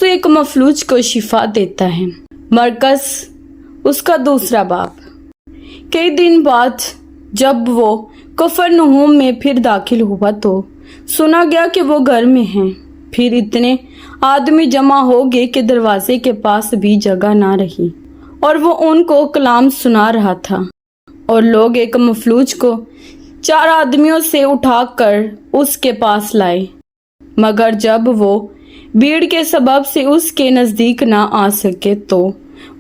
यसु एक मफलूज को शिफा देता है। मरकस उसका दूसरा बाब। कई दिन बाद जब वो कफरनहूम में फिर दाखिल हुआ तो सुना गया कि वो घर में हैं। फिर इतने आदमी जमा हो गए कि दरवाजे के पास भी जगह ना रही और वो उनको कलाम सुना रहा था। और लोग एक मफलूज को 4 आदमियों से उठाकर उसके पास लाए, मगर जब वो भीड़ के सबब से उसके नज़दीक ना आ सके तो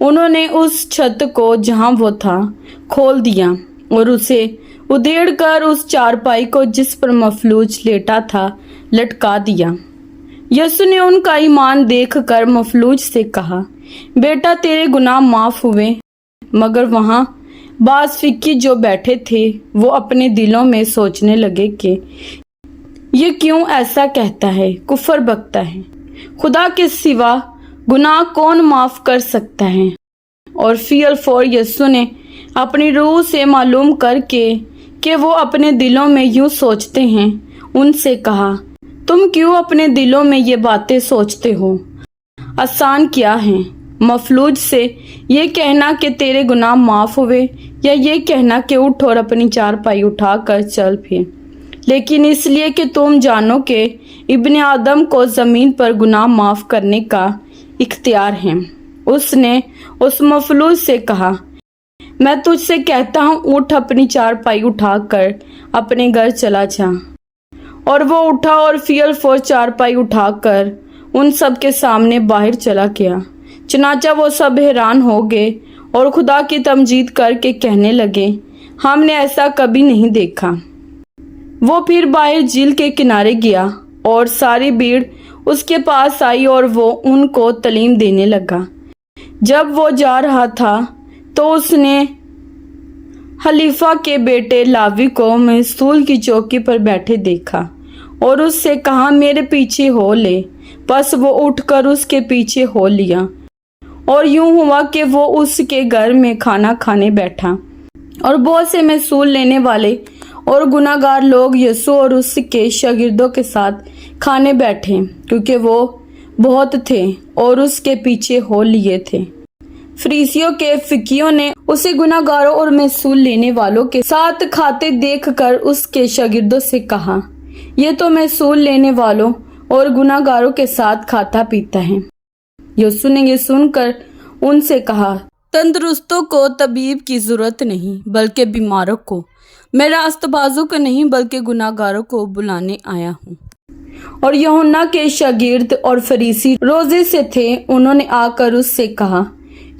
उन्होंने उस छत को जहां वो था खोल दिया और उसे उधेड़ कर उस चारपाई को जिस पर मफलूज लेटा था लटका दिया। यसु ने उनका ईमान देखकर मफलूज से कहा, बेटा तेरे गुनाह माफ हुए। मगर वहां बाज फिक्की जो बैठे थे वो अपने दिलों में सोचने लगे कि ये क्यों ऐसा कहता है, कुफर बकता है। खुदा के सिवा गुनाह कौन माफ कर सकता है। और फिर यसु ने अपनी रूह से मालूम करके कि वो अपने दिलों में यूं सोचते हैं उनसे कहा, तुम क्यों अपने दिलों में ये बातें सोचते हो। आसान क्या है मफलूज से ये कहना कि तेरे गुनाह माफ हुए या ये कहना कि उठ और अपनी चारपाई उठाकर चल फिर। लेकिन इसलिए कि तुम जानो कि इब्ने आदम को ज़मीन पर गुनाह माफ करने का इख्तियार है। उसने उस मफलूज से कहा, मैं तुझसे कहता हूँ उठ अपनी चारपाई उठाकर अपने घर चला जा। और वो उठा और फिर चारपाई उठाकर उन सब के सामने बाहर चला गया। चनाचा वो सब हैरान हो गए और खुदा की तमजीद करके कहने लगे, हमने ऐसा कभी नहीं देखा। वो फिर बाहर झील के किनारे गया और सारी भीड़ उसके पास आई और वो उनको तालीम देने लगा। जब वो जा रहा था तो उसने खलीफा के बेटे लावी को महसूल की चौकी पर बैठे देखा और उससे कहा, मेरे पीछे हो ले। बस वो उठकर उसके पीछे हो लिया और यूं हुआ कि वो उसके घर में खाना खाने बैठा। और बहुत से महसूल लेने वाले और गुनाहगार लोग यसु और उसके शागिर्दों के साथ खाने बैठे, क्योंकि वो बहुत थे और उसके पीछे हो लिए थे। फरीसियों के फिकियों ने उसे गुनाहगारों और महसूल लेने वालों के साथ खाते देखकर उसके शागिर्दों से कहा, ये तो महसूल लेने वालों और गुनाहगारों के साथ खाता पीता है। यसु ने ये सुनकर उनसे कहा, तंदुरुस्तों को तबीब की जरूरत नहीं बल्कि बीमारों को। मैं रास्तबाजों को नहीं बल्कि गुनाहगारों को बुलाने आया हूँ। और यूहन्ना के शागिर्द और फरीसी रोजे से थे। उन्होंने आकर उससे कहा,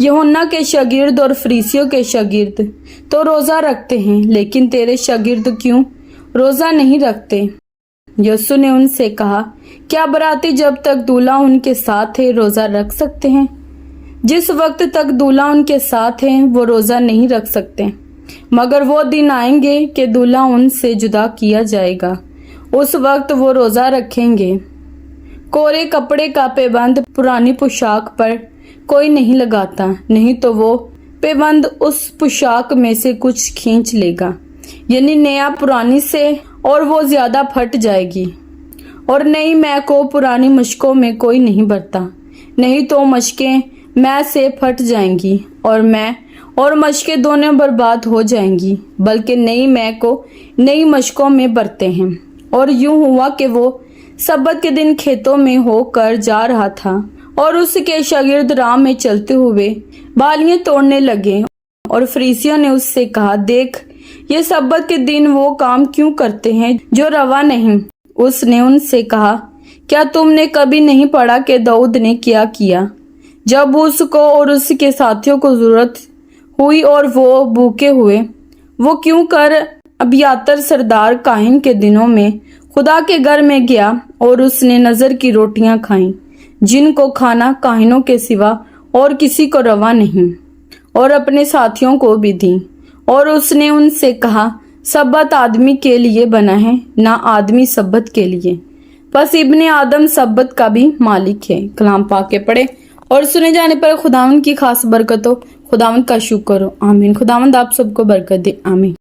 यूहन्ना के शागिर्द और फरीसियों के शागिर्द तो रोजा रखते हैं, लेकिन तेरे शागिर्द क्यों रोजा नहीं रखते। यसु ने उनसे कहा, क्या बराती जब तक दूल्हा उनके साथ है रोजा रख सकते हैं? जिस वक्त तक दूल्हा उनके साथ है वो रोजा नहीं रख सकते, मगर वो दिन आएंगे कि दूल्हा उनसे जुदा किया जाएगा, उस वक्त वो रोजा रखेंगे। कोरे कपड़े का पैबंद पुरानी पोशाक पर कोई नहीं लगाता, नहीं तो वो पैबंद उस पोशाक में से कुछ खींच लेगा, यानी नया पुरानी से, और वो ज्यादा फट जाएगी। और नई मै को पुरानी मशकों में कोई नहीं भरता, नहीं तो मशकें मै से फट जाएंगी और मै और मशकें दोनों बर्बाद हो जाएंगी, बल्कि नई मै को नई मशकों में भरते हैं। और यूं हुआ कि वो सब्बत के दिन खेतों में होकर जा रहा था और उसके शागिर्द राह में चलते हुए बालियां तोड़ने लगे। और फरीसियों ने उससे कहा, देख ये सब्बत के दिन वो काम क्यों करते हैं जो रवा नहीं। उसने उनसे कहा, क्या तुमने कभी नहीं पढ़ा कि दाऊद ने क्या किया जब उसको और उसके साथियों को जरूरत हुई और वो भूखे हुए? वो क्यों कर अबियातर सरदार काहिन के दिनों में खुदा के घर में गया और उसने नजर की रोटियां खाईं, जिनको खाना काहिनों के सिवा और किसी को रवा नहीं, और अपने साथियों को भी दी। और उसने उनसे कहा, सब्बत आदमी के लिए बना है, ना आदमी सब्बत के लिए। बस इब्ने आदम सब्बत का भी मालिक है। कलाम पाक के पढ़े और सुने जाने पर खुदावंद की खास बरकत हो। खुदावंद का शुक्र हो। आमीन। खुदावंद आप सबको बरकत दे। आमीन।